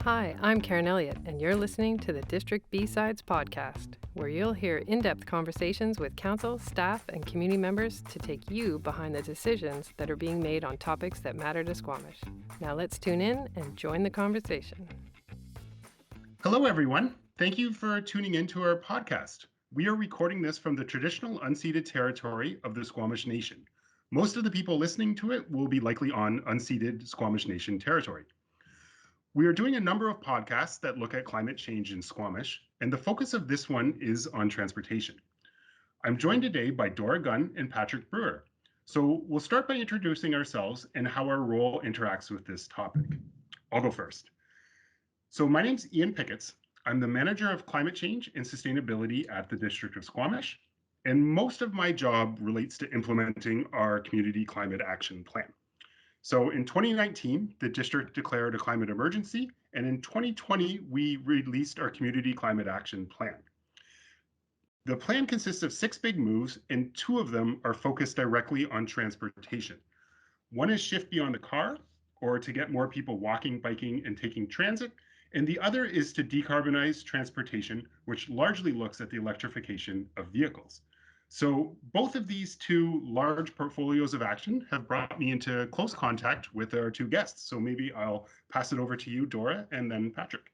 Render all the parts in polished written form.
Hi, I'm Karen Elliott, and you're listening to the District B-Sides podcast, where you'll hear in-depth conversations with council, staff, and community members to take you behind the decisions that are being made on topics that matter to Squamish. Now let's tune in and join the conversation. Hello, everyone. Thank you for tuning into our podcast. We are recording this from the traditional unceded territory of the Squamish Nation. Most of the people listening to it will be likely on unceded Squamish Nation territory. We are doing a number of podcasts that look at climate change in Squamish, and the focus of this one is on transportation. I'm joined today by Dora Gunn and Patrick Brewer. So we'll start by introducing ourselves and how our role interacts with this topic. I'll go first. So my name's Ian Picketts. I'm the manager of climate change and sustainability at the District of Squamish, and most of my job relates to implementing our community climate action plan. So in 2019, the district declared a climate emergency, and in 2020, we released our community climate action plan. The plan consists of 6 big moves, and 2 of them are focused directly on transportation. One is shift beyond the car, or to get more people walking, biking, and taking transit, and the other is to decarbonize transportation, which largely looks at the electrification of vehicles. So both of these 2 large portfolios of action have brought me into close contact with our 2 guests. So maybe I'll pass it over to you, Dora, and then Patrick.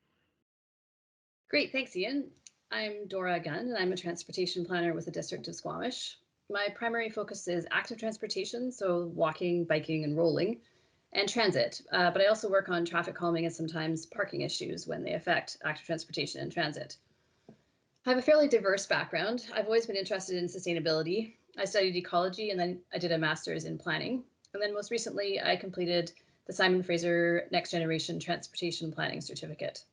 Great, thanks, Ian. I'm Dora Gunn, and I'm a transportation planner with the District of Squamish. My primary focus is active transportation, so walking, biking, and rolling, and transit. But I also work on traffic calming and sometimes parking issues when they affect active transportation and transit. I have a fairly diverse background. I've always been interested in sustainability. I studied ecology, and then I did a master's in planning. And then most recently, I completed the Simon Fraser Next Generation Transportation Planning Certificate.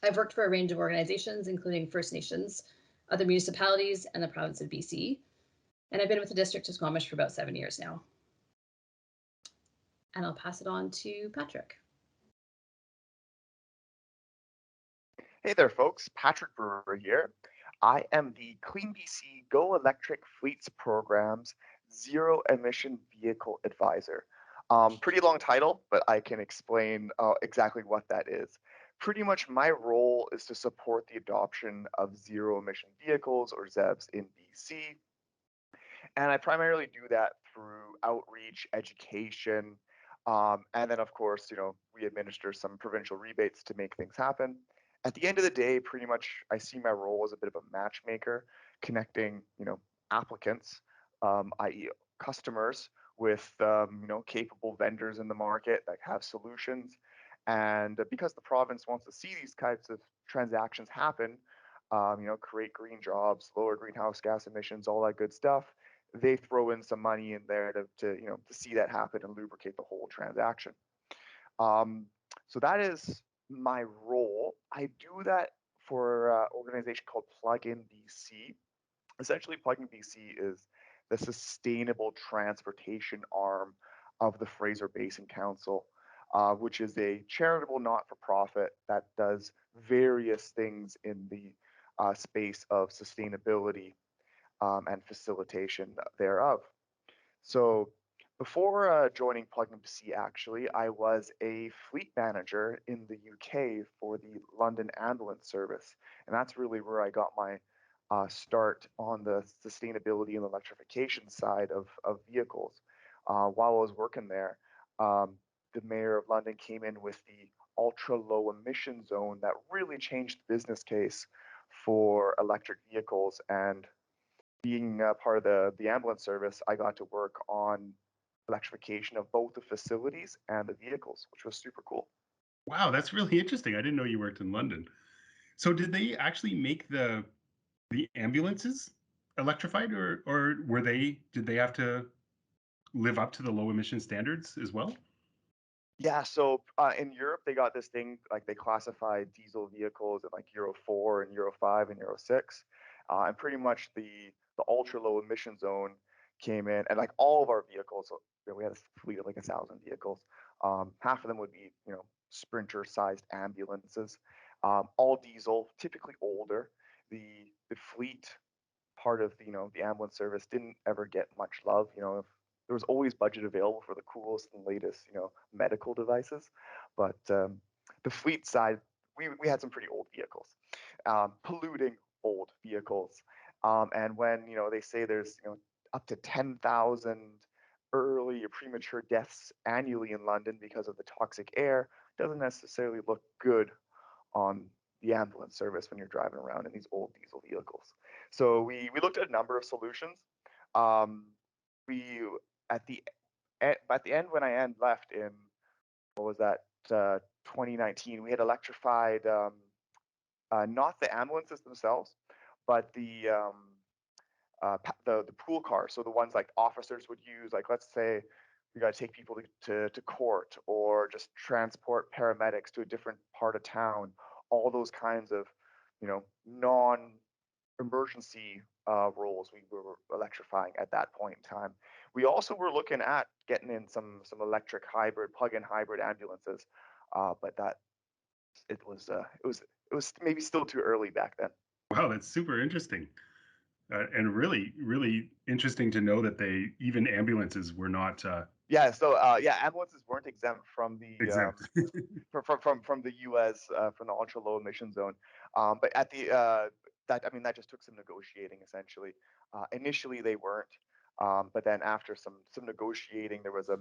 I've worked for a range of organizations, including First Nations, other municipalities, and the province of BC. And I've been with the District of Squamish for about 7 years now. And I'll pass it on to Patrick. Hey there, folks. Patrick Brewer here. I am the CleanBC Go Electric Fleets Program's Zero Emission Vehicle Advisor. Pretty long title, but I can explain exactly what that is. Pretty much my role is to support the adoption of zero emission vehicles, or ZEVs, in BC. And I primarily do that through outreach, education, and then, of course, we administer some provincial rebates to make things happen. At the end of the day, pretty much I see my role as a bit of a matchmaker, connecting, applicants, i.e. customers, with, capable vendors in the market that have solutions. And because the province wants to see these types of transactions happen, create green jobs, lower greenhouse gas emissions, all that good stuff, they throw in some money in there to see that happen and lubricate the whole transaction. So that is my role. I do that for an organization called PlugBC. Essentially, PlugBC is the sustainable transportation arm of the Fraser Basin Council, which is a charitable not-for-profit that does various things in the space of sustainability and facilitation thereof. So before joining PlugBC, actually, I was a fleet manager in the UK for the London Ambulance Service. And that's really where I got my start on the sustainability and electrification side of vehicles. While I was working there, the mayor of London came in with the ultra low emission zone that really changed the business case for electric vehicles. And being part of the ambulance service, I got to work on electrification of both the facilities and the vehicles, which was super cool. Wow, that's really interesting. I didn't know you worked in London. So did they actually make the ambulances electrified, or did they have to live up to the low emission standards as well? Yeah, so in Europe, they got this thing, like they classify diesel vehicles in like Euro 4 and Euro 5 and Euro 6. And pretty much the ultra low emission zone came in, and like all of our vehicles, so, we had a fleet of like 1,000 vehicles. Half of them would be, sprinter sized ambulances, all diesel, typically older. The fleet part of the ambulance service didn't ever get much love. If there was always budget available for the coolest and latest medical devices, but the fleet side, we had some pretty old vehicles, polluting old vehicles. And when, they say there's, up to 10,000 early or premature deaths annually in London because of the toxic air, doesn't necessarily look good on the ambulance service when you're driving around in these old diesel vehicles. So we looked at a number of solutions. We at the end when I left in, what was that, 2019, we had electrified not the ambulances themselves, but the pool cars. So the ones like officers would use, like let's say we got to take people to court or just transport paramedics to a different part of town. All those kinds of, non-emergency roles we were electrifying at that point in time. We also were looking at getting in some electric hybrid, plug-in hybrid ambulances, but that it was maybe still too early back then. Wow, that's super interesting. And really, really interesting to know that even ambulances were not. Yeah, so ambulances weren't exempt from the exempt. from the U.S. From the ultra low emission zone. But at the that just took some negotiating essentially. Initially they weren't, but then after some negotiating, there was a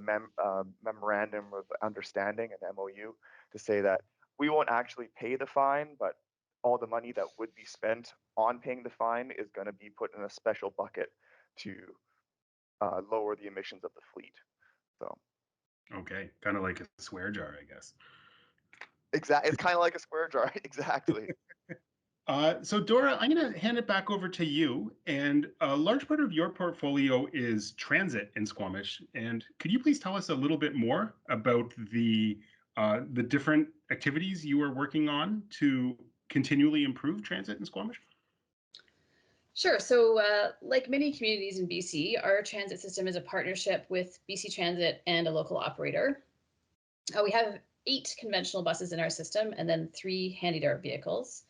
memorandum of understanding, an MOU, to say that we won't actually pay the fine, but all the money that would be spent on paying the fine is going to be put in a special bucket to lower the emissions of the fleet. So, okay, kind of like a swear jar, I guess. Exactly, it's kind of like a swear jar, exactly. So Dora, I'm going to hand it back over to you. And a large part of your portfolio is transit in Squamish. And could you please tell us a little bit more about the different activities you are working on to continually improve transit in Squamish? Sure. So like many communities in BC, our transit system is a partnership with BC Transit and a local operator. We have 8 conventional buses in our system and then 3 handy-dart vehicles.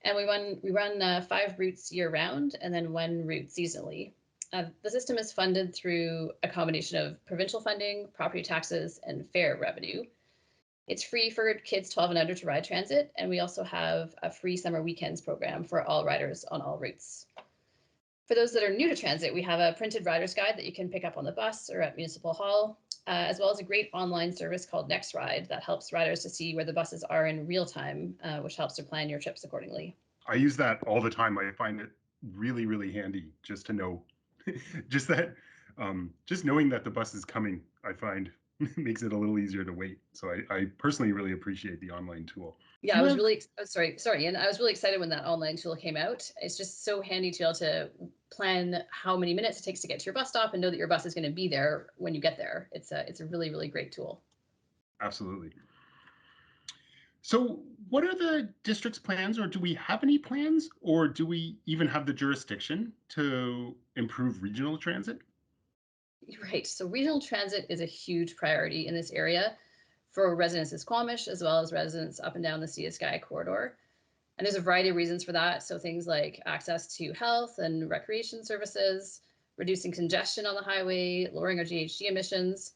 And we run 5 routes year round and then 1 route seasonally. The system is funded through a combination of provincial funding, property taxes, and fare revenue. It's free for kids 12 and under to ride transit, and we also have a free summer weekends program for all riders on all routes. For those that are new to transit, we have a printed rider's guide that you can pick up on the bus or at Municipal Hall, as well as a great online service called Next Ride that helps riders to see where the buses are in real time, which helps to plan your trips accordingly. I use that all the time. I find it really, really handy just to know, just knowing that the bus is coming, I find makes it a little easier to wait. So I personally really appreciate the online tool. Yeah, I was really sorry, and I was really excited when that online tool came out. It's just so handy to be able to plan how many minutes it takes to get to your bus stop and know that your bus is going to be there when you get there. It's a really, really great tool. Absolutely. So what are the district's plans, or do we have any plans, or do we even have the jurisdiction to improve regional transit? Right. So regional transit is a huge priority in this area for residents of Squamish, as well as residents up and down the Sea to Sky corridor. And there's a variety of reasons for that. So things like access to health and recreation services, reducing congestion on the highway, lowering our GHG emissions.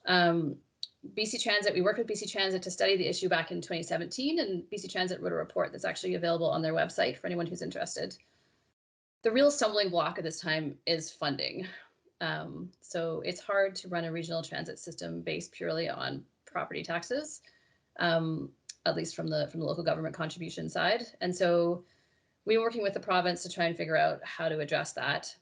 BC Transit, we worked with BC Transit to study the issue back in 2017, and BC Transit wrote a report that's actually available on their website for anyone who's interested. The real stumbling block at this time is funding. So it's hard to run a regional transit system based purely on property taxes, at least from the local government contribution side. And so we're working with the province to try and figure out how to address that.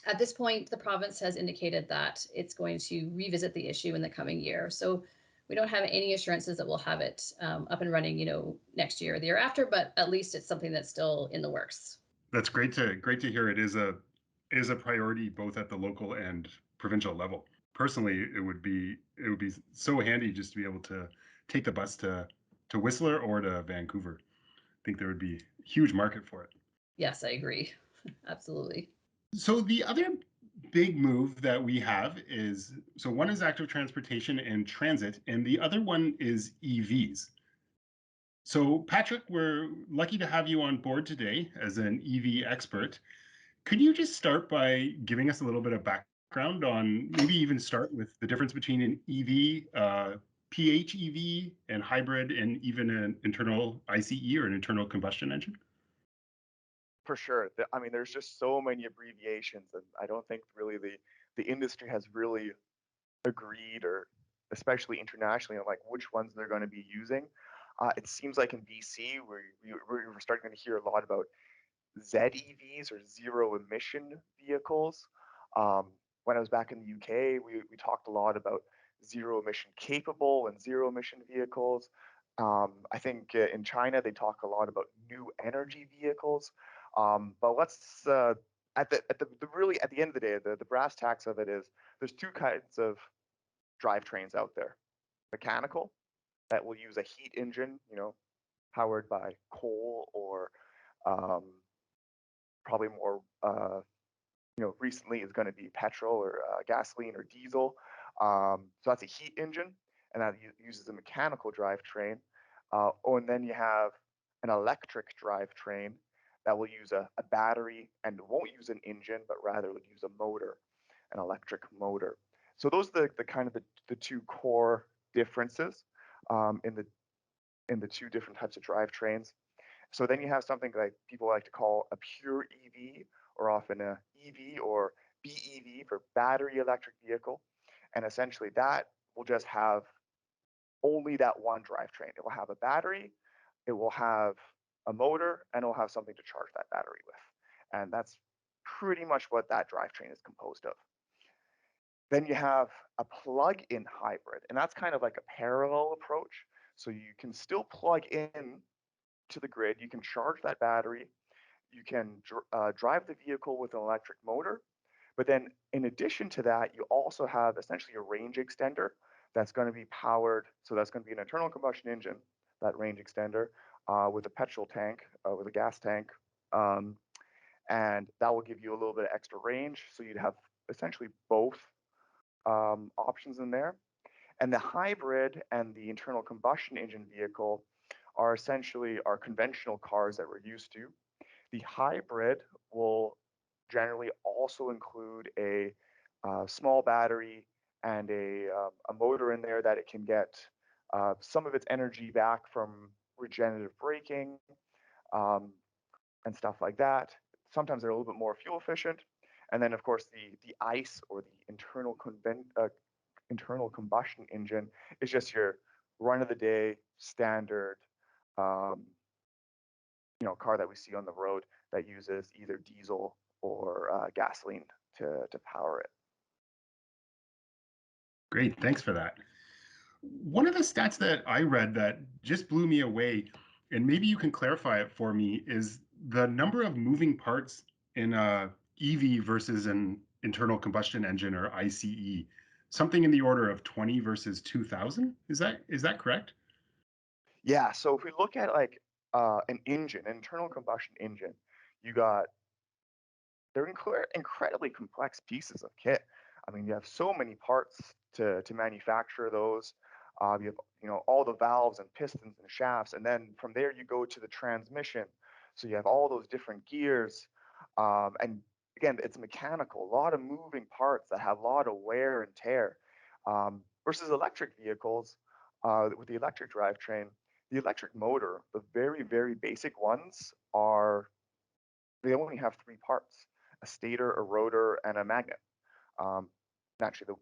At this point, the province has indicated that it's going to revisit the issue in the coming year. So we don't have any assurances that we'll have it up and running, next year or the year after, but at least it's something that's still in the works. That's great to hear. It is a priority both at the local and provincial level. Personally, it would be so handy just to be able to take the bus to Whistler or to Vancouver. I think there would be a huge market for it. Yes, I agree. Absolutely. So the other big move that we have is, so one is active transportation and transit, and the other one is EVs. So Patrick, we're lucky to have you on board today as an EV expert. Could you just start by giving us a little bit of background on, maybe even start with the difference between an EV PHEV and hybrid and even an internal ICE or an internal combustion engine? For sure. I mean, there's just so many abbreviations, and I don't think really the industry has really agreed, or especially internationally, on like which ones they're going to be using. It seems like in BC, we're starting to hear a lot about ZEVs, or zero emission vehicles. When I was back in the UK, we talked a lot about zero emission capable and zero emission vehicles. I think in China they talk a lot about new energy vehicles. But let's at the end of the day, the brass tacks of it is there's two kinds of drivetrains out there: mechanical, that will use a heat engine, powered by coal, or um, probably more recently is going to be petrol, or gasoline, or diesel. So that's a heat engine, and that uses a mechanical drivetrain. And then you have an electric drivetrain that will use a battery and won't use an engine, but rather would use a motor, an electric motor. So those are the kind of the two core differences in the two different types of drivetrains. So then you have something like people like to call a pure EV, or often a EV or BEV for battery electric vehicle. And essentially that will just have only that one drivetrain. It will have a battery, it will have a motor, and it will have something to charge that battery with. And that's pretty much what that drivetrain is composed of. Then you have a plug-in hybrid, and that's kind of like a parallel approach. So you can still plug in to the grid, you can charge that battery, you can drive the vehicle with an electric motor, but then in addition to that, you also have essentially a range extender that's going to be powered. So that's going to be an internal combustion engine, that range extender, with a petrol tank, with a gas tank. And that will give you a little bit of extra range. So you'd have essentially both options in there. And the hybrid and the internal combustion engine vehicle are essentially our conventional cars that we're used to. The hybrid will generally also include a small battery and a motor in there that it can get some of its energy back from regenerative braking, and stuff like that. Sometimes they're a little bit more fuel efficient. And then, of course, the ICE, or the internal combustion engine, is just your run-of-the-day standard car that we see on the road that uses either diesel or gasoline to power it. Great, thanks for that. One of the stats that I read that just blew me away, and maybe you can clarify it for me, is the number of moving parts in a EV versus an internal combustion engine, or ICE. Something in the order of 20 versus 2,000. Is that correct? Yeah. So if we look at like an engine, an internal combustion engine, they're incredibly complex pieces of kit. I mean, you have so many parts to manufacture those. You have all the valves and pistons and shafts, and then from there you go to the transmission. So you have all those different gears, and again, it's mechanical. A lot of moving parts that have a lot of wear and tear. Versus electric vehicles, with the electric drivetrain, the electric motor, the very, very basic ones they only have three parts: a stator, a rotor, and a magnet. Naturally,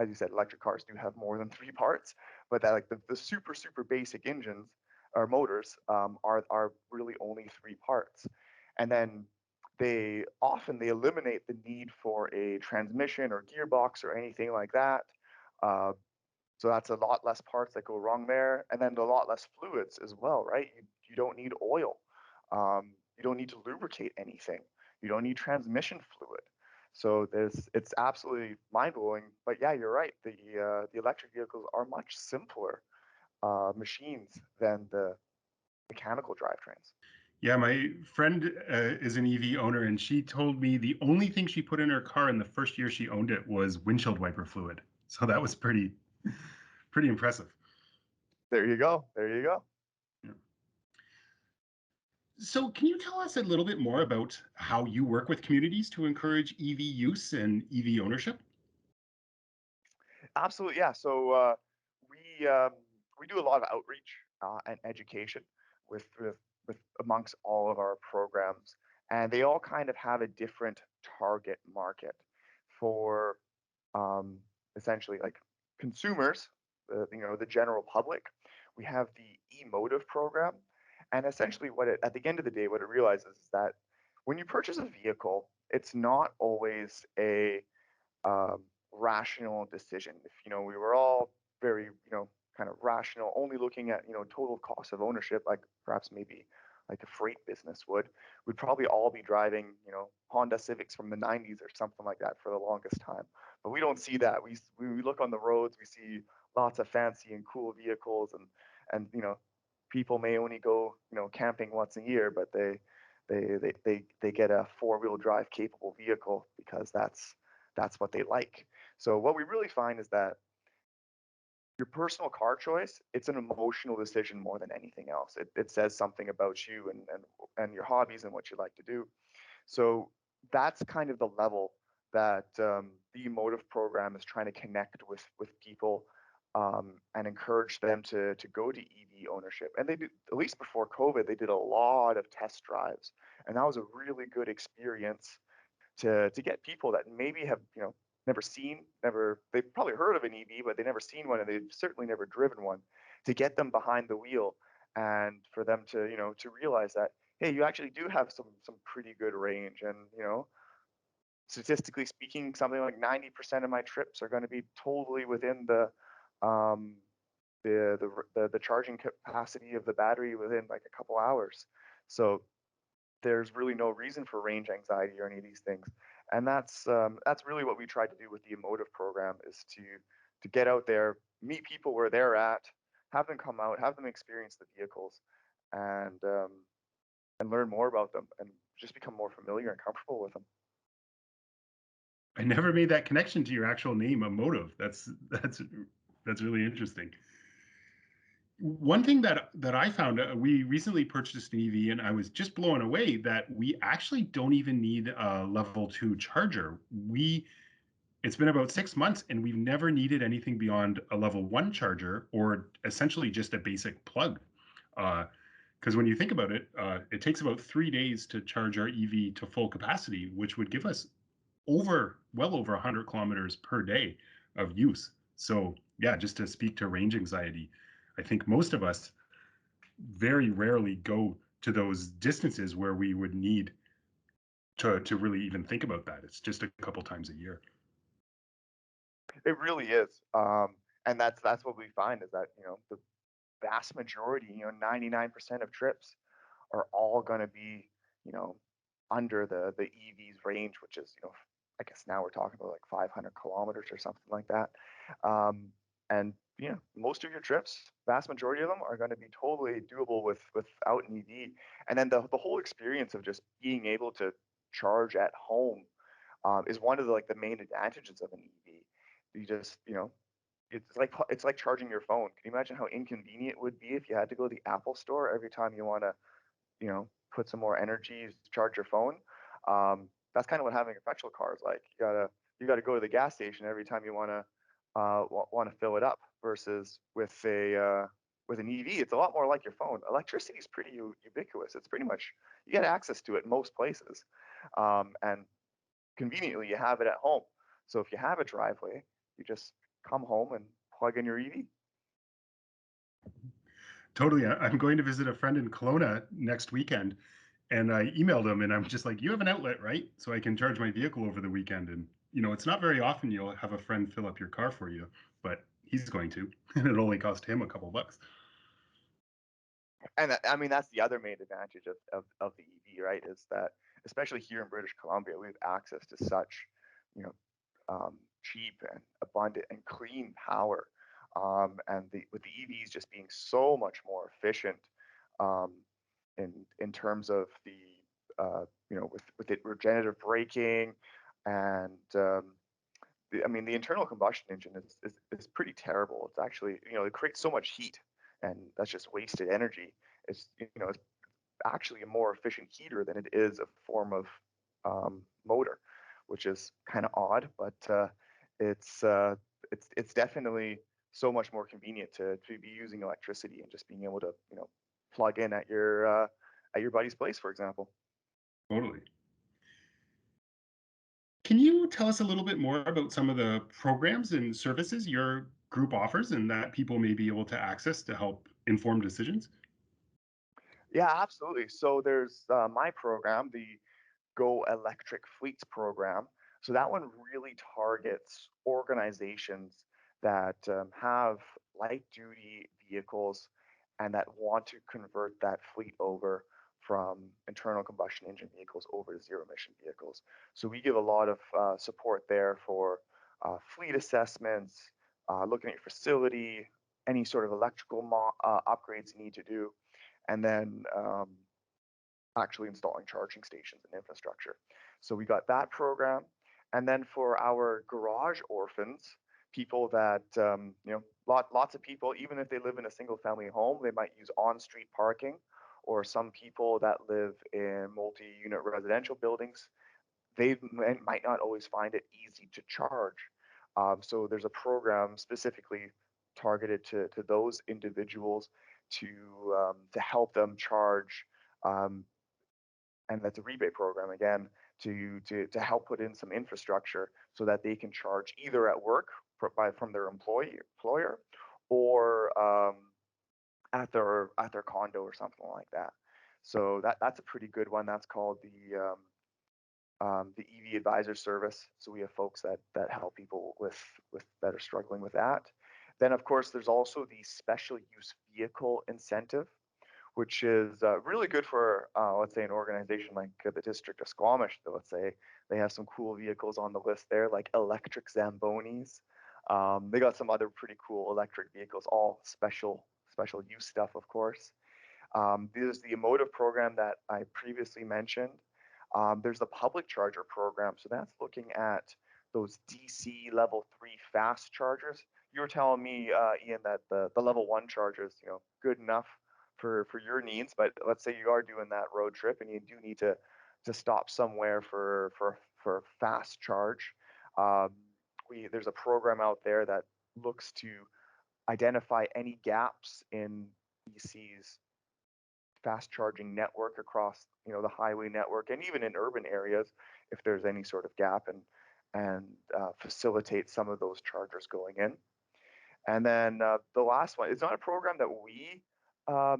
as you said, electric cars do have more than three parts, but that like the super, super basic engines or motors are really only three parts. And then they eliminate the need for a transmission or gearbox or anything like that. So that's a lot less parts that go wrong there, and then a lot less fluids as well, right? You don't need oil. You don't need to lubricate anything. You don't need transmission fluid. So it's absolutely mind blowing. But yeah, you're right. The electric vehicles are much simpler machines than the mechanical drivetrains. Yeah, my friend is an EV owner, and she told me the only thing she put in her car in the first year she owned it was windshield wiper fluid. So that was pretty impressive. There you go. There you go. Yeah. So can you tell us a little bit more about how you work with communities to encourage EV use and EV ownership? Absolutely, yeah. So we we do a lot of outreach and education with, with with amongst all of our programs, and they all kind of have a different target market for um, essentially like consumers, the general public. We have the e-motive program, and essentially what it, at the end of the day, what it realizes is that when you purchase a vehicle, it's not always a um, rational decision. If we were all very kind of rational, only looking at total cost of ownership, like perhaps maybe like a freight business would, we'd probably all be driving Honda Civics from the 90s or something like that for the longest time. But we don't see that. We look on the roads, we see lots of fancy and cool vehicles, and people may only go camping once a year, but they get a four-wheel drive capable vehicle because that's what they like. So what we really find is that your personal car choice, it's an emotional decision more than anything else. It says something about you and your hobbies and what you like to do. So that's kind of the level that the emotive program is trying to connect with people and encourage them to go to EV ownership. And they did, at least before COVID, they did a lot of test drives, and that was a really good experience to get people that maybe have they've probably heard of an EV, but they've never seen one, and they've certainly never driven one, to get them behind the wheel and for them to to realize that, hey, you actually do have some pretty good range, and statistically speaking, something like 90% of my trips are going to be totally within um, the charging capacity of the battery within like a couple hours. So there's really no reason for range anxiety or any of these things. And that's really what we tried to do with the emotive program, is to get out there, meet people where they're at, have them come out, have them experience the vehicles, and learn more about them, and just become more familiar and comfortable with them. I never made that connection to your actual name, emotive. That's really interesting. One thing that I found, we recently purchased an EV, and I was just blown away that we actually don't even need a level 2 charger. It's been about 6 months, and we've never needed anything beyond a level 1 charger, or essentially just a basic plug. Because when you think about it, it takes about 3 days to charge our EV to full capacity, which would give us well over 100 kilometers per day of use. So yeah, just to speak to range anxiety, I think most of us very rarely go to those distances where we would need to really even think about that. It's just a couple times a year. It really is, and that's what we find, is that the vast majority, 99% of trips are all going to be under the EV's range, which is I guess now we're talking about like 500 kilometers or something like that. And most of your trips, vast majority of them, are going to be totally doable without an EV. And then the whole experience of just being able to charge at home is one of the main advantages of an EV. You just it's like charging your phone. Can you imagine how inconvenient it would be if you had to go to the Apple store every time you want to put some more energy to charge your phone? That's kind of what having a petrol car is like. You gotta go to the gas station every time you want to fill it up. Versus with an EV, it's a lot more like your phone. Electricity is pretty ubiquitous. It's pretty much, you get access to it in most places, and conveniently you have it at home. So if you have a driveway, you just come home and plug in your EV. Totally. I'm going to visit a friend in Kelowna next weekend, and I emailed him, and I'm just like, you have an outlet, right? So I can charge my vehicle over the weekend. And it's not very often you'll have a friend fill up your car for you, but he's going to, and it only cost him a couple bucks. And I mean, that's the other main advantage of the EV, right? Is that especially here in British Columbia, we have access to such, cheap and abundant and clean power, and with the EVs just being so much more efficient, um, in terms of with it regenerative braking, and I mean, the internal combustion engine is pretty terrible. It's actually, it creates so much heat, and that's just wasted energy. It's actually a more efficient heater than it is a form of motor, which is kind of odd, but it's definitely so much more convenient to be using electricity and just being able to, plug in at your buddy's place, for example. Totally. Can you tell us a little bit more about some of the programs and services your group offers and that people may be able to access to help inform decisions? Yeah, absolutely. So there's my program, the Go Electric Fleets program. So that one really targets organizations that have light duty vehicles and that want to convert that fleet over from internal combustion engine vehicles over to zero emission vehicles. So we give a lot of support there for fleet assessments, looking at your facility, any sort of electrical upgrades you need to do, and then actually installing charging stations and infrastructure. So we got that program. And then for our garage orphans, people that, lots of people, even if they live in a single family home, they might use on-street parking, or some people that live in multi-unit residential buildings, they might not always find it easy to charge. So there's a program specifically targeted to those individuals to help them charge, and that's a rebate program again to help put in some infrastructure so that they can charge either at work from their employer or at their condo or something like that. So that's a pretty good one. That's called the EV Advisor Service. So we have folks that help people with that are struggling with that. Then of course there's also the special use vehicle incentive, which is really good for, let's say, an organization like the District of Squamish. Let's say they have some cool vehicles on the list there, like electric Zambonis. They got some other pretty cool electric vehicles, all special use stuff, of course. There's the emotive program that I previously mentioned. There's the public charger program. So that's looking at those DC level 3 fast chargers. You were telling me, Ian, that the level 1 chargers, good enough for your needs. But let's say you are doing that road trip and you do need to stop somewhere for fast charge. There's a program out there that looks to identify any gaps in BC's fast charging network across the highway network and even in urban areas if there's any sort of gap, and facilitate some of those chargers going in. And then the last one, it's not a program that we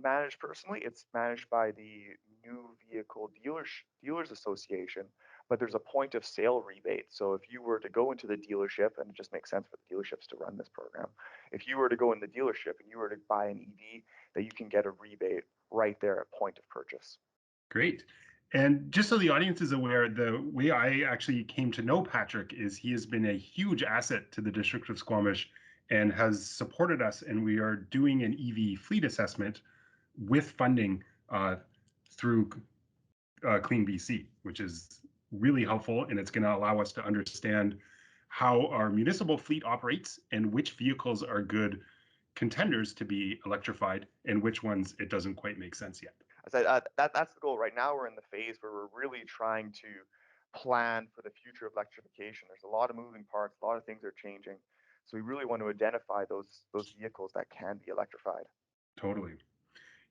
manage personally. It's managed by the New Vehicle Dealers Association, but there's a point of sale rebate. So if you were to go into the dealership, and it just makes sense for the dealerships to run this program, if you were to go in the dealership and you were to buy an EV, that you can get a rebate right there at point of purchase. Great. And just so the audience is aware, the way I actually came to know Patrick is he has been a huge asset to the District of Squamish and has supported us. And we are doing an EV fleet assessment with funding through CleanBC, which is really helpful. And it's going to allow us to understand how our municipal fleet operates and which vehicles are good contenders to be electrified and which ones it doesn't quite make sense yet. That's the goal. Right now, we're in the phase where we're really trying to plan for the future of electrification. There's a lot of moving parts, a lot of things are changing. So we really want to identify those vehicles that can be electrified. Totally.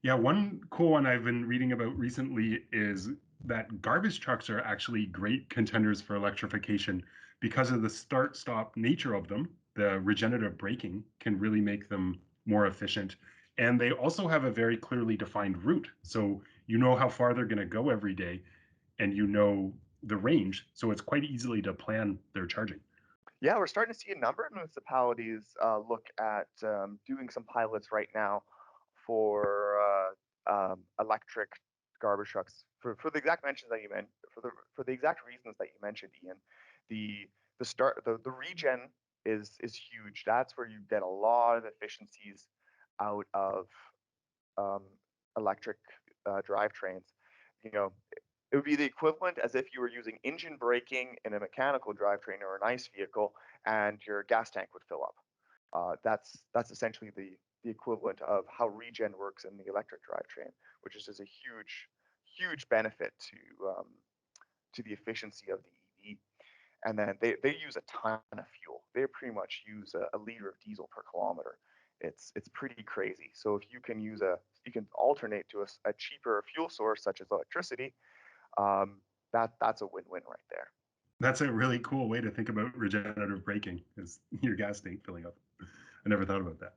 Yeah, one cool one I've been reading about recently is that garbage trucks are actually great contenders for electrification because of the start-stop nature of them. The regenerative braking can really make them more efficient. And they also have a very clearly defined route. So you know how far they're going to go every day and you know the range. So it's quite easily to plan their charging. Yeah, we're starting to see a number of municipalities look at doing some pilots right now for electric garbage trucks for the exact mentions that you meant for the exact reasons that you mentioned, Ian. The regen is huge. That's where you get a lot of efficiencies out of electric drivetrains. You know, it would be the equivalent as if you were using engine braking in a mechanical drivetrain or an ICE vehicle, and your gas tank would fill up. That's essentially the equivalent of how regen works in the electric drivetrain, which is just a huge benefit to the efficiency of the EV. And then they use a ton of fuel. They pretty much use a liter of diesel per kilometer. It's pretty crazy. So if you can alternate to a cheaper fuel source such as electricity, that's a win-win right there. That's a really cool way to think about regenerative braking, is your gas tank filling up. I never thought about that.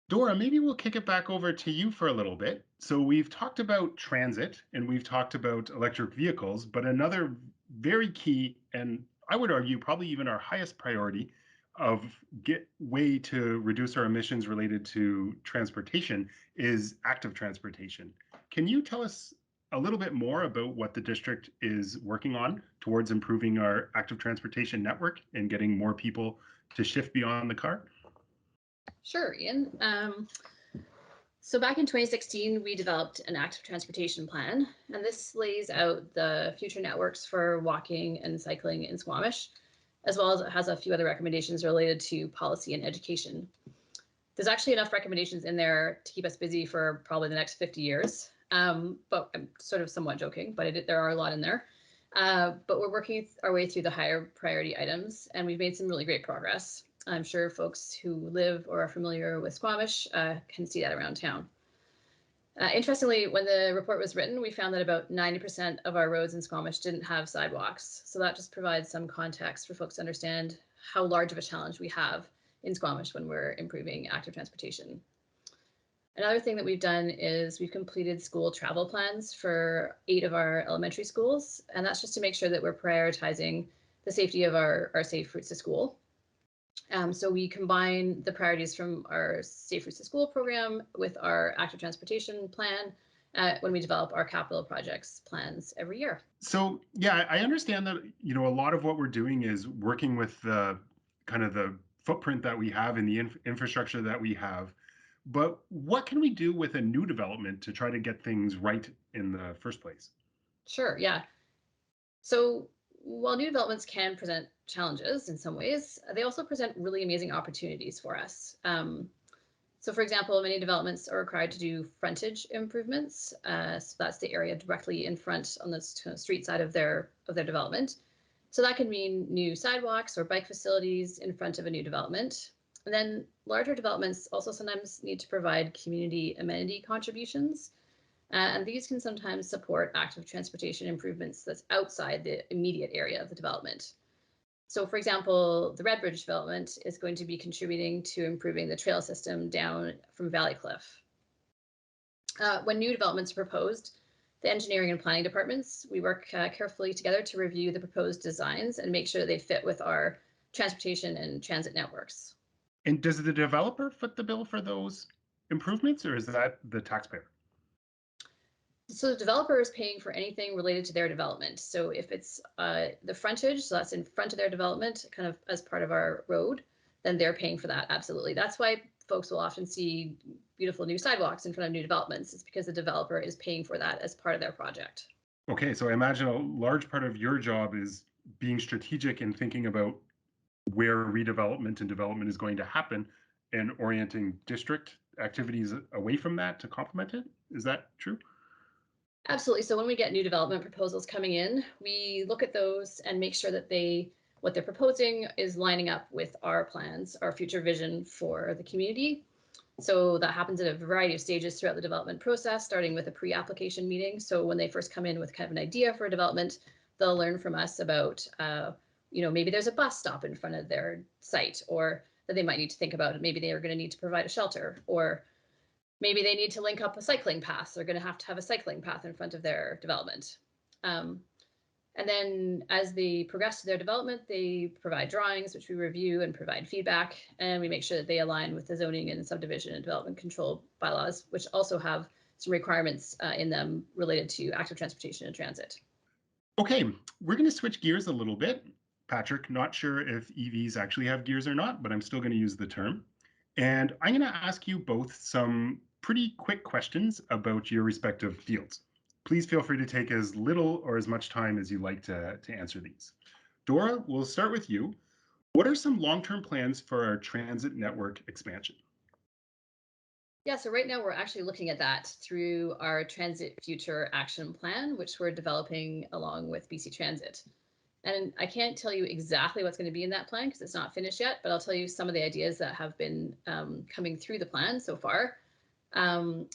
Dora, maybe we'll kick it back over to you for a little bit. So we've talked about transit and we've talked about electric vehicles, but another very key, and I would argue probably even our highest priority of way to reduce our emissions related to transportation is active transportation. Can you tell us a little bit more about what the district is working on towards improving our active transportation network and getting more people to shift beyond the car? Sure, Ian. So back in 2016, we developed an active transportation plan, and this lays out the future networks for walking and cycling in Squamish, as well as it has a few other recommendations related to policy and education. There's actually enough recommendations in there to keep us busy for probably the next 50 years, but I'm sort of somewhat joking, but there are a lot in there. But we're working our way through the higher priority items, and we've made some really great progress. I'm sure folks who live or are familiar with Squamish can see that around town. Interestingly, when the report was written, we found that about 90% of our roads in Squamish didn't have sidewalks. So that just provides some context for folks to understand how large of a challenge we have in Squamish when we're improving active transportation. Another thing that we've done is we've completed school travel plans for 8 of our elementary schools, and that's just to make sure that we're prioritizing the safety of our safe routes to school. So we combine the priorities from our Safe Routes to School program with our active transportation plan when we develop our capital projects plans every year. So yeah, I understand that, a lot of what we're doing is working with the kind of the footprint that we have and the infrastructure that we have. But what can we do with a new development to try to get things right in the first place? Sure, yeah. So while new developments can present challenges in some ways, they also present really amazing opportunities for us. So for example, many developments are required to do frontage improvements. So that's the area directly in front on the street side of their development. So that can mean new sidewalks or bike facilities in front of a new development. And then larger developments also sometimes need to provide community amenity contributions. And these can sometimes support active transportation improvements that's outside the immediate area of the development. So for example, the Redbridge development is going to be contributing to improving the trail system down from Valley Cliff. When new developments are proposed, the engineering and planning departments, we work carefully together to review the proposed designs and make sure they fit with our transportation and transit networks. And does the developer foot the bill for those improvements, or is that the taxpayer? So the developer is paying for anything related to their development. So if it's the frontage, so that's in front of their development, kind of as part of our road, then they're paying for that, absolutely. That's why folks will often see beautiful new sidewalks in front of new developments. It's because the developer is paying for that as part of their project. Okay, so I imagine a large part of your job is being strategic and thinking about where redevelopment and development is going to happen and orienting district activities away from that to complement it. Is that true? Absolutely. So when we get new development proposals coming in, we look at those and make sure that what they're proposing is lining up with our plans, our future vision for the community. So that happens at a variety of stages throughout the development process, starting with a pre-application meeting. So when they first come in with kind of an idea for a development, they'll learn from us about, maybe there's a bus stop in front of their site, or that they might need to think about. Maybe they are going to need to provide a shelter, or maybe they need to link up a cycling path. They're going to have a cycling path in front of their development. And then as they progress to their development, they provide drawings, which we review and provide feedback. And we make sure that they align with the zoning and subdivision and development control bylaws, which also have some requirements in them related to active transportation and transit. Okay, we're going to switch gears a little bit. Patrick, not sure if EVs actually have gears or not, but I'm still going to use the term. And I'm going to ask you both some pretty quick questions about your respective fields. Please feel free to take as little or as much time as you like to answer these. Dora, we'll start with you. What are some long-term plans for our transit network expansion? Yeah, so right now we're actually looking at that through our Transit Future Action Plan, which we're developing along with BC Transit. And I can't tell you exactly what's going to be in that plan because it's not finished yet, but I'll tell you some of the ideas that have been coming through the plan so far.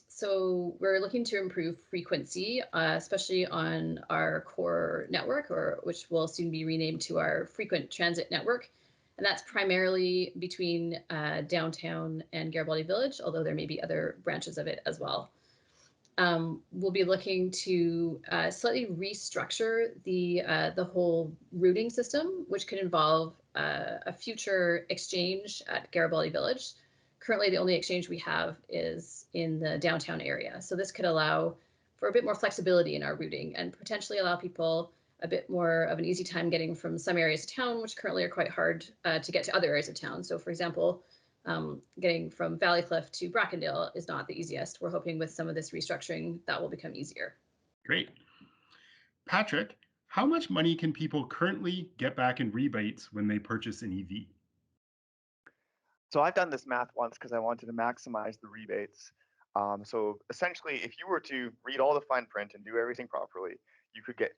So we're looking to improve frequency, especially on our core network, or which will soon be renamed to our frequent transit network. And that's primarily between downtown and Garibaldi Village, although there may be other branches of it as well. We'll be looking to slightly restructure the whole routing system, which could involve a future exchange at Garibaldi Village. Currently, the only exchange we have is in the downtown area. So this could allow for a bit more flexibility in our routing and potentially allow people a bit more of an easy time getting from some areas of town, which currently are quite hard to get to other areas of town. So for example, getting from Valleycliff to Brackendale is not the easiest. We're hoping with some of this restructuring that will become easier. Great. Patrick, how much money can people currently get back in rebates when they purchase an EV? So I've done this math once because I wanted to maximize the rebates. So essentially, if you were to read all the fine print and do everything properly, you could get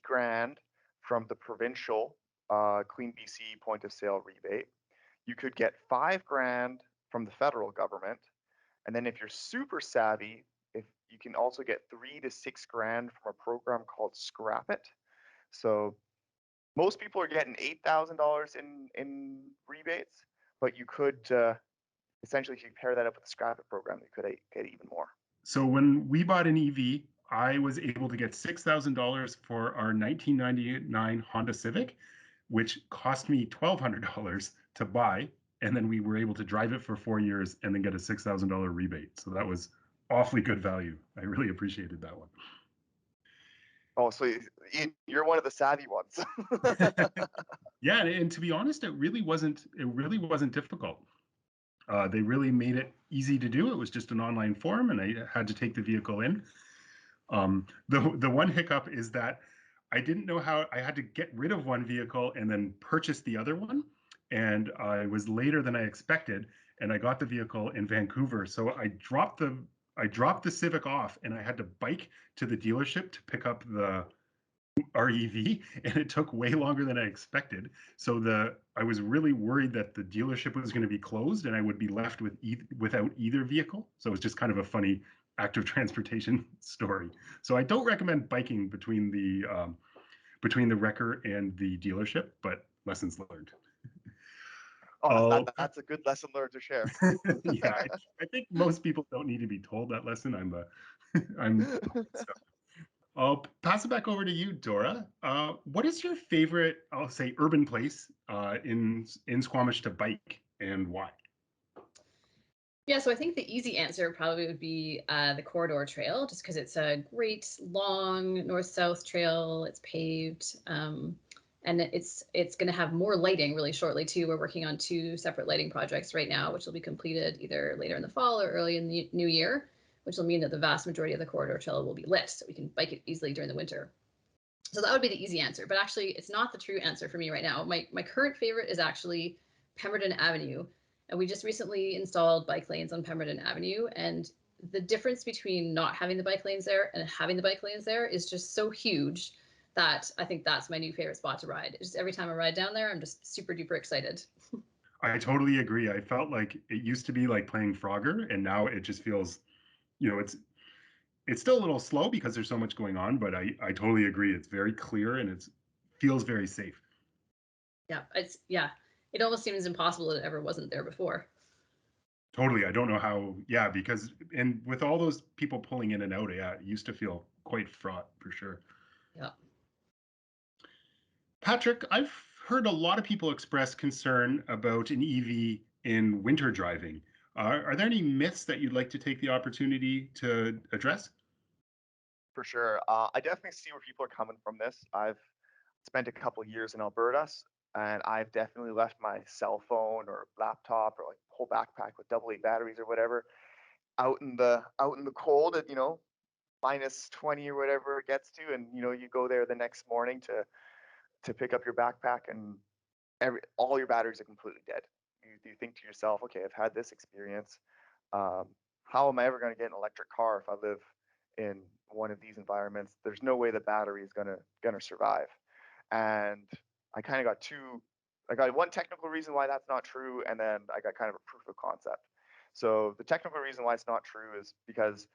$3,000 from the provincial CleanBC point of sale rebate. You could get $5,000 from the federal government, and then if you're super savvy, if you can also get $3,000 to $6,000 from a program called Scrap It. So most people are getting $8,000 in rebates, but you could essentially, if you pair that up with the Scrap It program, you could get even more. So when we bought an EV, I was able to get $6,000 for our 1999 Honda Civic, which cost me $1,200 to buy. And then we were able to drive it for 4 years and then get a $6,000 rebate. So that was awfully good value. I really appreciated that one. Oh, so you're one of the savvy ones. Yeah, and to be honest, it really wasn't difficult. They really made it easy to do. It was just an online form, and I had to take the vehicle in. The one hiccup is that I didn't know how I had to get rid of one vehicle and then purchase the other one. And I was later than I expected, and I got the vehicle in Vancouver. So I dropped the Civic off, and I had to bike to the dealership to pick up the REV, and it took way longer than I expected. So I was really worried that the dealership was going to be closed and I would be left without either vehicle. So it was just kind of a funny active transportation story. So I don't recommend biking between the wrecker and the dealership, but lessons learned. Oh, that's a good lesson learned to share. Yeah, I think most people don't need to be told that lesson. So I'll pass it back over to you, Dora. What is your favorite, I'll say, urban place in Squamish to bike, and why? Yeah, so I think the easy answer probably would be the Corridor Trail, just because it's a great long north-south trail. It's paved, and it's going to have more lighting really shortly too. We're working on 2 separate lighting projects right now, which will be completed either later in the fall or early in the new year, which will mean that the vast majority of the Corridor Trail will be lit, so we can bike it easily during the winter. So that would be the easy answer, but actually it's not the true answer for me right now. My current favorite is actually Pemberton Avenue. And we just recently installed bike lanes on Pemberton Avenue. And the difference between not having the bike lanes there and having the bike lanes there is just so huge that I think that's my new favorite spot to ride. Just every time I ride down there, I'm just super duper excited. I totally agree. I felt like it used to be like playing Frogger, and now it just feels, it's still a little slow because there's so much going on, but I totally agree. It's very clear and it feels very safe. Yeah, it almost seems impossible that it ever wasn't there before. Totally. I don't know how, because, and with all those people pulling in and out, it used to feel quite fraught for sure. Yeah. Patrick, I've heard a lot of people express concern about an EV in winter driving. Are there any myths that you'd like to take the opportunity to address? For sure. I definitely see where people are coming from this. I've spent a couple years in Alberta, and I've definitely left my cell phone or laptop or like whole backpack with AA batteries or whatever out in the cold at minus 20 or whatever it gets to, and you go there the next morning to pick up your backpack, and all your batteries are completely dead. You think to yourself, okay, I've had this experience. How am I ever going to get an electric car if I live in one of these environments? There's no way the battery is gonna survive. And I kind of got I got one technical reason why that's not true, and then I got kind of a proof of concept. So the technical reason why it's not true is because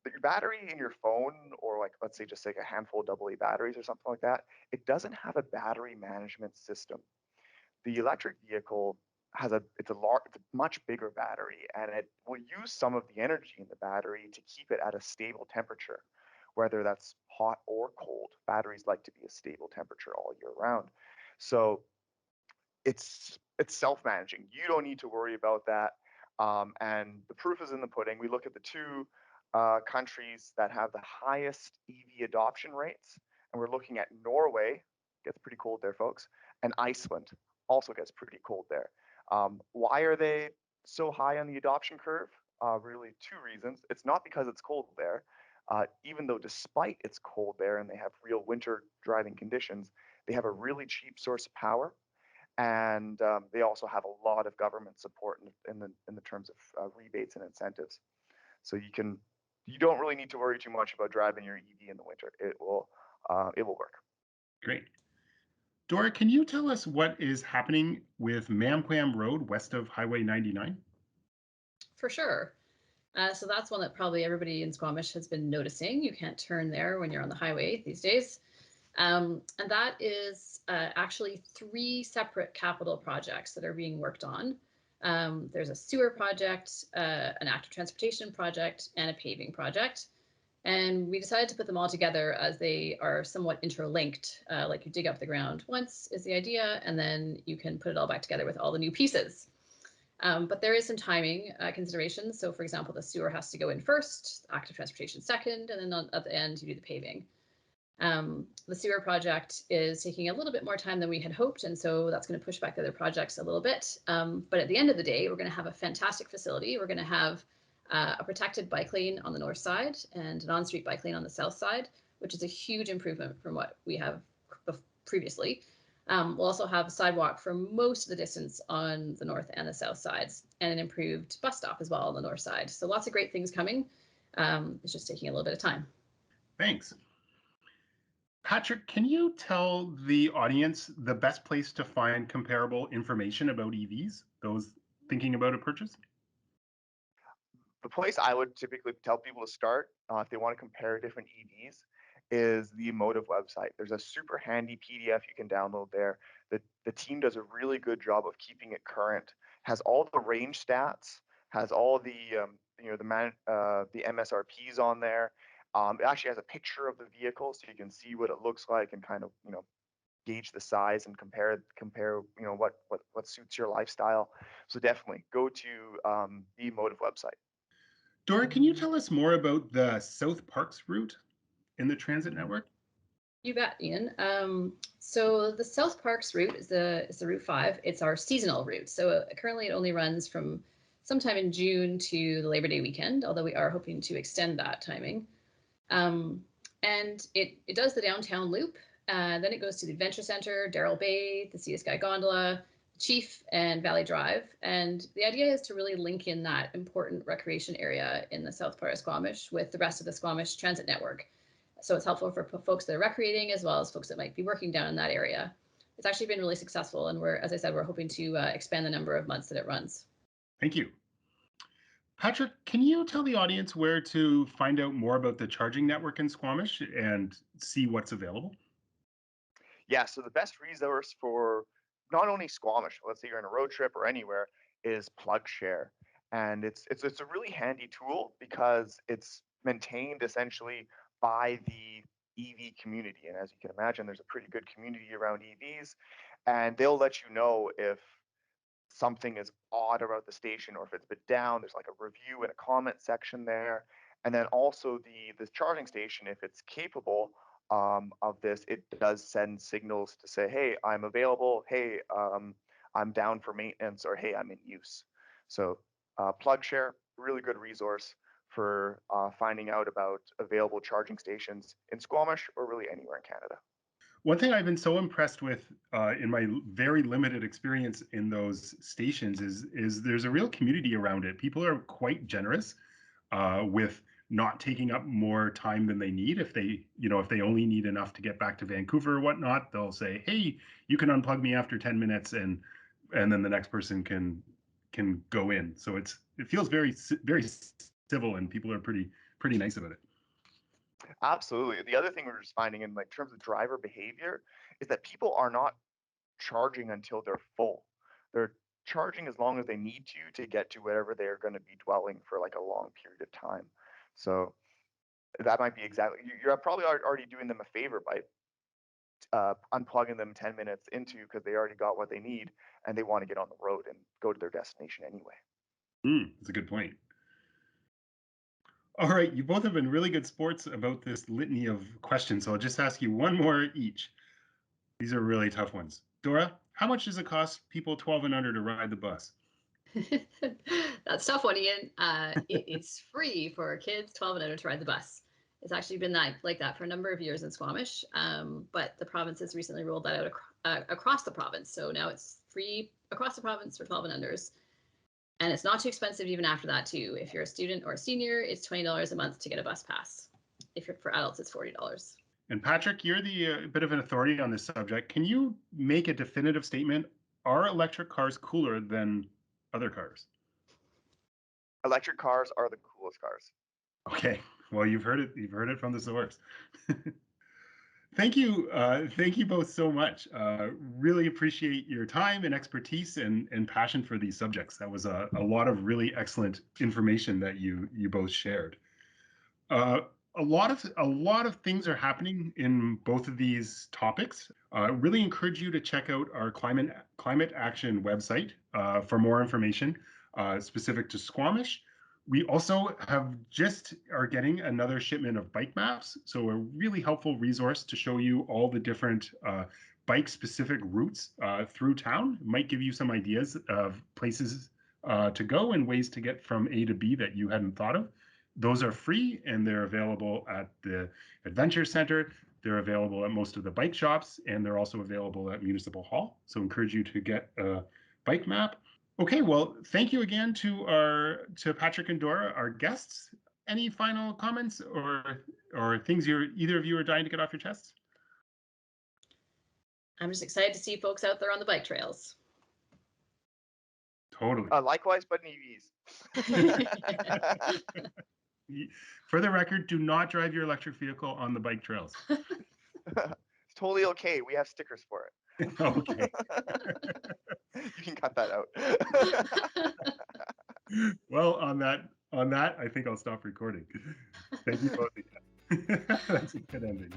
your battery in your phone, or like, let's say just like a handful of AA batteries or something like that, it doesn't have a battery management system. The electric vehicle it's a much bigger battery, and it will use some of the energy in the battery to keep it at a stable temperature, whether that's hot or cold. Batteries like to be a stable temperature all year round. So it's self-managing. You don't need to worry about that. And the proof is in the pudding. We look at the two countries that have the highest EV adoption rates, and we're looking at Norway, gets pretty cold there, folks, and Iceland also gets pretty cold there. Why are they so high on the adoption curve? Really, two reasons. It's not because it's cold there, even though despite it's cold there and they have real winter driving conditions, they have a really cheap source of power, and they also have a lot of government support in the terms of rebates and incentives. So you don't really need to worry too much about driving your EV in the winter. It will work. Great. Dora, can you tell us what is happening with Mamquam Road west of Highway 99? For sure. So that's one that probably everybody in Squamish has been noticing. You can't turn there when you're on the highway these days. And that is actually 3 separate capital projects that are being worked on. There's a sewer project, an active transportation project, and a paving project. And we decided to put them all together as they are somewhat interlinked. Like you dig up the ground once is the idea, and then you can put it all back together with all the new pieces. But there is some timing considerations. So for example, the sewer has to go in first, active transportation second, and then at the end you do the paving. The sewer project is taking a little bit more time than we had hoped, and so that's going to push back the other projects a little bit. But at the end of the day, we're going to have a fantastic facility. We're going to have a protected bike lane on the north side and an on-street bike lane on the south side, which is a huge improvement from what we have previously. We'll also have a sidewalk for most of the distance on the north and the south sides, and an improved bus stop as well on the north side. So lots of great things coming. It's just taking a little bit of time. Thanks. Patrick, can you tell the audience the best place to find comparable information about EVs, those thinking about a purchase? The place I would typically tell people to start if they want to compare different EVs is the Emotive website. There's a super handy PDF you can download there. The team does a really good job of keeping it current. Has all the range stats, has all the the MSRPs on there. It actually has a picture of the vehicle, so you can see what it looks like and kind of gauge the size and compare what suits your lifestyle. So definitely go to the Emotive website. Dora, can you tell us more about the South Parks route in the transit network? You bet, Ian. So the South Parks route is the Route 5. It's our seasonal route. So currently it only runs from sometime in June to the Labor Day weekend, although we are hoping to extend that timing. And it does the downtown loop. Then it goes to the Adventure Center, Darrell Bay, the Sea to Sky Gondola, Chief, and Valley Drive. And the idea is to really link in that important recreation area in the south part of Squamish with the rest of the Squamish transit network. So it's helpful for folks that are recreating as well as folks that might be working down in that area. It's actually been really successful, and as I said, we're hoping to expand the number of months that it runs. Thank you. Patrick, can you tell the audience where to find out more about the charging network in Squamish and see what's available? Yeah, so the best resource for not only Squamish, let's say you're on a road trip or anywhere, is PlugShare. And it's a really handy tool because it's maintained essentially by the EV community. And as you can imagine, there's a pretty good community around EVs, and they'll let you know if something is odd about the station or if it's been down. There's like a review and a comment section there. And then also the charging station, if it's capable of this, it does send signals to say, hey, I'm available. Hey, I'm down for maintenance, or hey, I'm in use. So PlugShare, really good resource for finding out about available charging stations in Squamish or really anywhere in Canada. One thing I've been so impressed with in my very limited experience in those stations is there's a real community around it. People are quite generous with not taking up more time than they need. If they, if they only need enough to get back to Vancouver or whatnot, they'll say, hey, you can unplug me after 10 minutes and then the next person can go in. So it feels very civil, and people are pretty nice about it. Absolutely. The other thing we're just finding in like terms of driver behavior is that people are not charging until they're full. They're charging as long as they need to get to wherever they're going to be dwelling for like a long period of time. So that might be exactly, you're probably already doing them a favor by unplugging them 10 minutes into, because they already got what they need and they want to get on the road and go to their destination anyway. That's a good point. All right, you both have been really good sports about this litany of questions, so I'll just ask you one more each. These are really tough ones. Dora, how much does it cost people 12 and under to ride the bus? That's a tough one, Ian. It's free for kids 12 and under to ride the bus. It's actually been like that for a number of years in Squamish, but the province has recently rolled that out across the province. So now it's free across the province for 12 and unders. And it's not too expensive even after that, too. If you're a student or a senior, it's $20 a month to get a bus pass. If you're for adults, it's $40. And Patrick, you're the bit of an authority on this subject. Can you make a definitive statement? Are electric cars cooler than other cars? Electric cars are the coolest cars. Okay, well, you've heard it. You've heard it from the source. Thank you both so much. Really appreciate your time and expertise and passion for these subjects. That was a lot of really excellent information that you both shared. A lot of things are happening in both of these topics. Really encourage you to check out our climate action website for more information specific to Squamish. We also are getting another shipment of bike maps, so a really helpful resource to show you all the different bike-specific routes through town. It might give you some ideas of places to go and ways to get from A to B that you hadn't thought of. Those are free, and they're available at the Adventure Center. They're available at most of the bike shops, and they're also available at Municipal Hall. So encourage you to get a bike map. Okay, well, thank you again to Patrick and Dora, our guests. Any final comments or things either of you are dying to get off your chests? I'm just excited to see folks out there on the bike trails. Totally. Likewise, but in EVs. For the record, do not drive your electric vehicle on the bike trails. It's totally okay. We have stickers for it. Okay. You can cut that out. Well, on that, I think I'll stop recording. Thank you both again. That's a good ending.